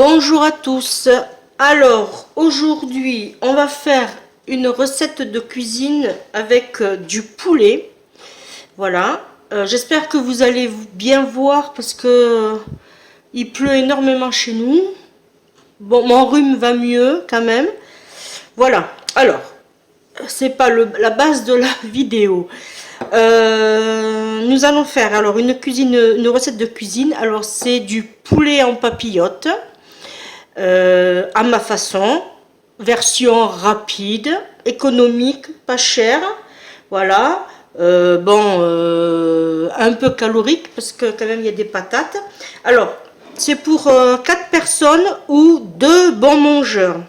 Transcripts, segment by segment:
Bonjour à tous. Alors aujourd'hui on va faire une recette de cuisine avec du poulet. Voilà. J'espère que vous allez bien voir parce que il pleut énormément chez nous. Bon, mon rhume va mieux quand même. Voilà. Alors c'est pas la base de la vidéo. Nous allons faire alors une recette de cuisine. Alors c'est du poulet en papillote. À ma façon, version rapide, économique, pas chère, voilà, un peu calorique parce que quand même il y a des patates. Alors c'est pour 4 personnes ou 2 bons mangeurs.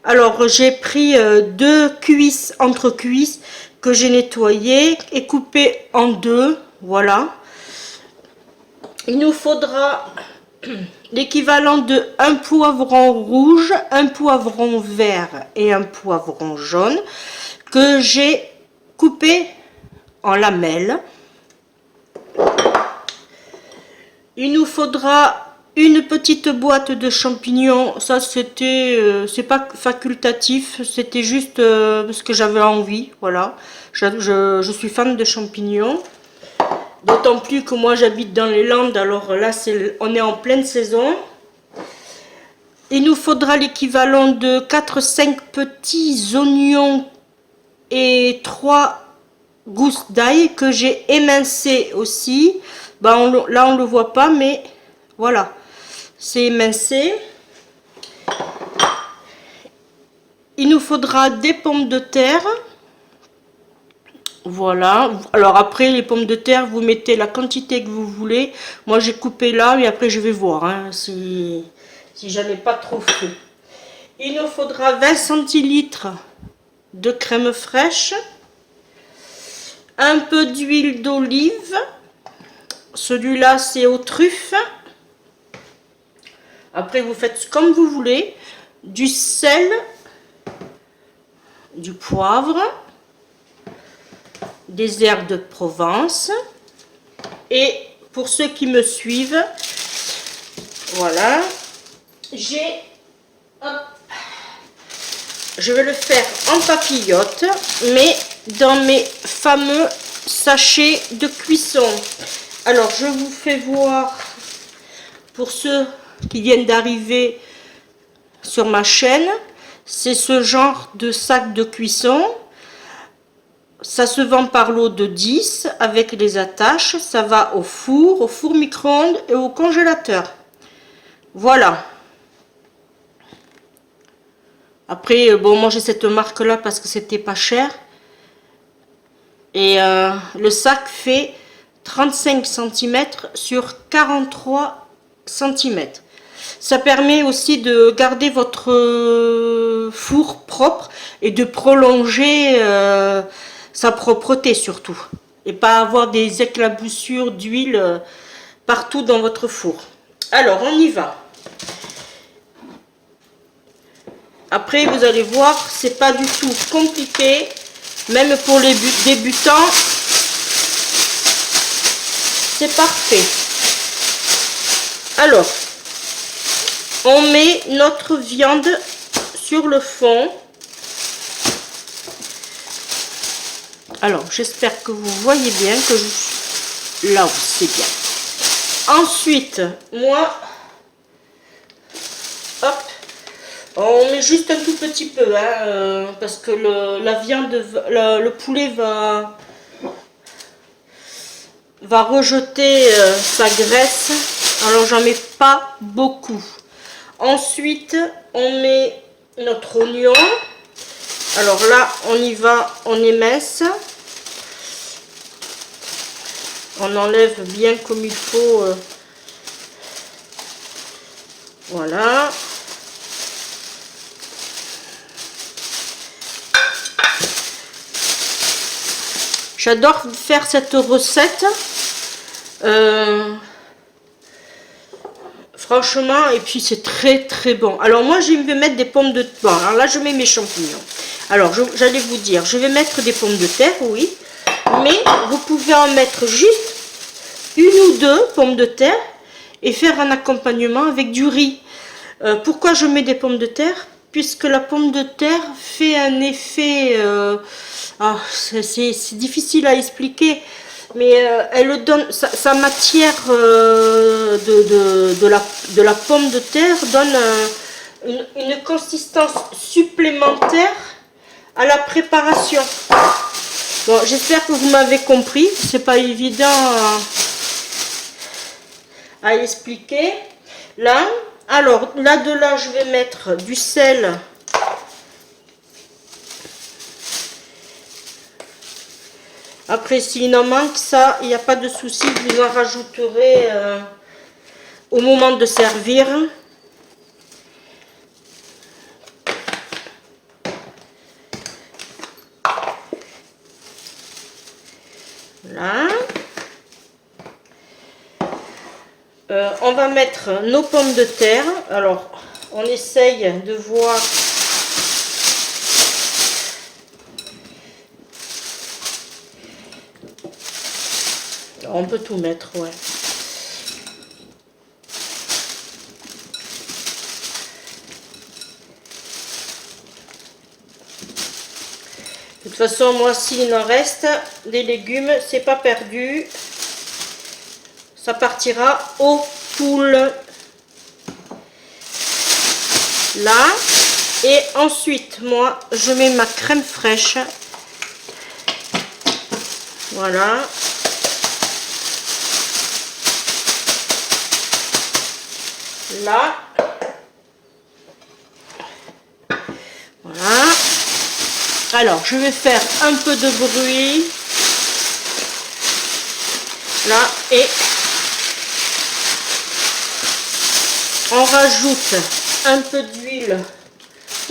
Alors j'ai pris 2 cuisses entre cuisses que j'ai nettoyées et coupées en 2, voilà. Il nous faudra l'équivalent de un poivron rouge, un poivron vert et un poivron jaune que j'ai coupé en lamelles. Il nous faudra une petite boîte de champignons. Ça c'est pas facultatif, c'était juste parce que j'avais envie, voilà. Je suis fan de champignons. D'autant plus que moi j'habite dans les Landes, alors là on est en pleine saison. Il nous faudra l'équivalent de 4-5 petits oignons et 3 gousses d'ail que j'ai émincé aussi. Là on le voit pas, mais voilà, c'est émincé. Il nous faudra des pommes de terre. Voilà, alors après les pommes de terre, vous mettez la quantité que vous voulez. Moi j'ai coupé là, mais après je vais voir hein, si j'en ai pas trop fait. Il nous faudra 20 centilitres de crème fraîche, un peu d'huile d'olive, celui-là c'est aux truffes. Après vous faites comme vous voulez, du sel, du poivre, des herbes de Provence, et pour ceux qui me suivent, voilà, je vais le faire en papillote, mais dans mes fameux sachets de cuisson. Alors je vous fais voir pour ceux qui viennent d'arriver sur ma chaîne, c'est ce genre de sac de cuisson. Ça se vend par lot de 10 avec les attaches. Ça va au four micro-ondes et au congélateur. Voilà. Après, bon, moi j'ai cette marque là parce que c'était pas cher. Et le sac fait 35 cm sur 43 cm. Ça permet aussi de garder votre four propre et de prolonger sa propreté surtout, et pas avoir des éclaboussures d'huile partout dans votre four. Alors on y va. Après vous allez voir, c'est pas du tout compliqué, même pour les débutants, c'est parfait. Alors on met notre viande sur le fond. Alors, j'espère que vous voyez bien que là, c'est bien. Ensuite, moi, hop, on met juste un tout petit peu, hein, parce que la viande, le poulet va rejeter sa graisse. Alors, j'en mets pas beaucoup. Ensuite, on met notre oignon. Alors là, on y va, on émince. On enlève bien comme il faut. Voilà. J'adore faire cette recette. Franchement, et puis c'est très très bon. Alors moi, je vais mettre des pommes de terre. Bon, alors là, je mets mes champignons. Alors, j'allais vous dire, je vais mettre des pommes de terre, oui. Mais vous pouvez en mettre juste 1 ou 2 pommes de terre et faire un accompagnement avec du riz. Pourquoi je mets des pommes de terre? Puisque la pomme de terre fait un effet... c'est difficile à expliquer, mais elle donne sa matière de la pomme de terre donne une consistance supplémentaire à la préparation. Bon, j'espère que vous m'avez compris, c'est pas évident à expliquer. Là, alors là je vais mettre du sel. Après, s'il en manque, ça, il n'y a pas de souci, vous en rajouterez au moment de servir. Voilà. On va mettre nos pommes de terre. Alors, on essaye de voir. On peut tout mettre, ouais. De toute façon, moi, s'il en reste des légumes, c'est pas perdu. Ça partira aux poules. Là. Et ensuite, moi, je mets ma crème fraîche. Voilà. Là. Voilà. Alors, je vais faire un peu de bruit. Là, et on rajoute un peu d'huile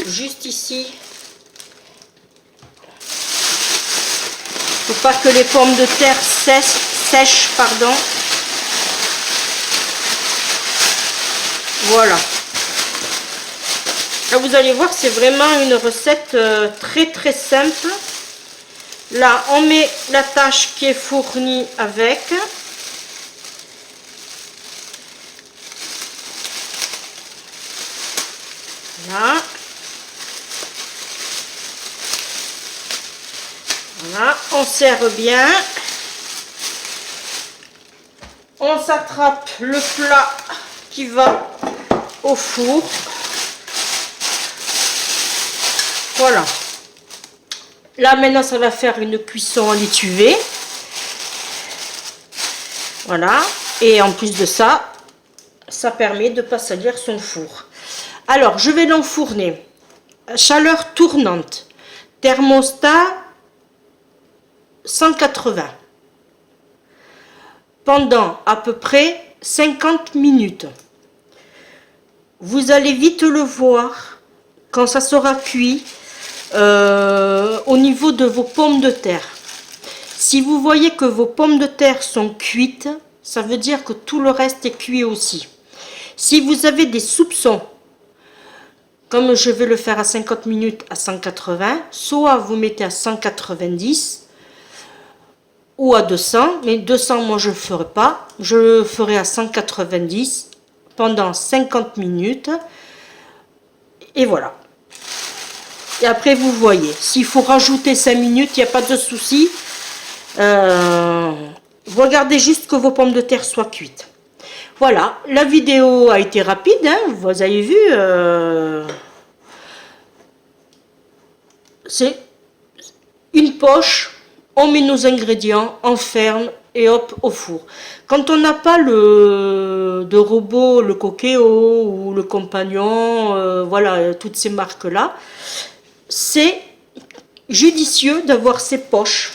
juste ici. Faut pas que les pommes de terre sèchent, pardon. Voilà. Là, vous allez voir, c'est vraiment une recette très simple. Là, on met la tâche qui est fournie avec. Là. Voilà, on serre bien. On s'attrape le plat qui va au four. Voilà. Là, maintenant, ça va faire une cuisson en l'étuvée. Voilà. Et en plus de ça, ça permet de ne pas salir son four. Alors, je vais l'enfourner. Chaleur tournante. Thermostat 180. Pendant à peu près 50 minutes. Vous allez vite le voir quand ça sera cuit. Au niveau de vos pommes de terre. Si vous voyez que vos pommes de terre sont cuites, ça veut dire que tout le reste est cuit aussi. Si vous avez des soupçons, comme je vais le faire à 50 minutes à 180, soit vous mettez à 190 ou à 200, mais 200 moi je ne le ferai pas, je le ferai à 190 pendant 50 minutes et voilà. Et après, vous voyez, s'il faut rajouter 5 minutes, il n'y a pas de souci. Regardez juste que vos pommes de terre soient cuites. Voilà, la vidéo a été rapide, hein, vous avez vu. C'est une poche, on met nos ingrédients, on ferme et hop, au four. Quand on n'a pas de robot, le Cookéo ou le Compagnon, voilà, toutes ces marques-là, c'est judicieux d'avoir ces poches.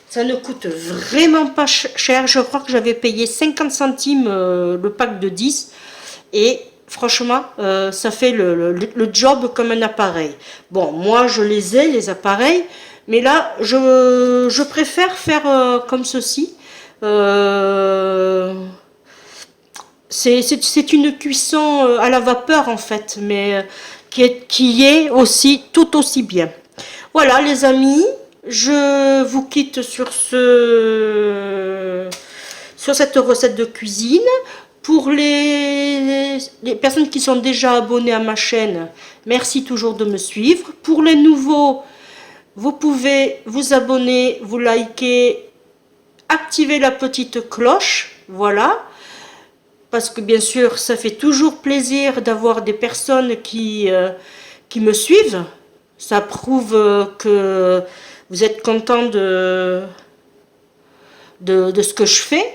Ça ne coûte vraiment pas cher. Je crois que j'avais payé 50 centimes le pack de 10. Et franchement, ça fait le job comme un appareil. Bon, moi, je les ai, les appareils. Mais là, je préfère faire comme ceci. C'est une cuisson à la vapeur, en fait. Mais qui est aussi tout aussi bien. Voilà les amis, je vous quitte sur cette recette de cuisine. Pour les personnes qui sont déjà abonnées à ma chaîne, merci toujours de me suivre. Pour les nouveaux, vous pouvez vous abonner, vous liker, activer la petite cloche, voilà. Parce que bien sûr, ça fait toujours plaisir d'avoir des personnes qui me suivent. Ça prouve que vous êtes content de ce que je fais.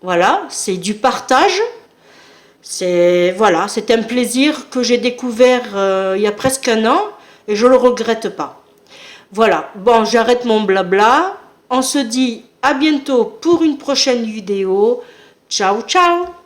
Voilà, c'est du partage. Voilà, c'est un plaisir que j'ai découvert il y a presque un an et je ne le regrette pas. Voilà, bon, j'arrête mon blabla. On se dit à bientôt pour une prochaine vidéo. Ciao, ciao!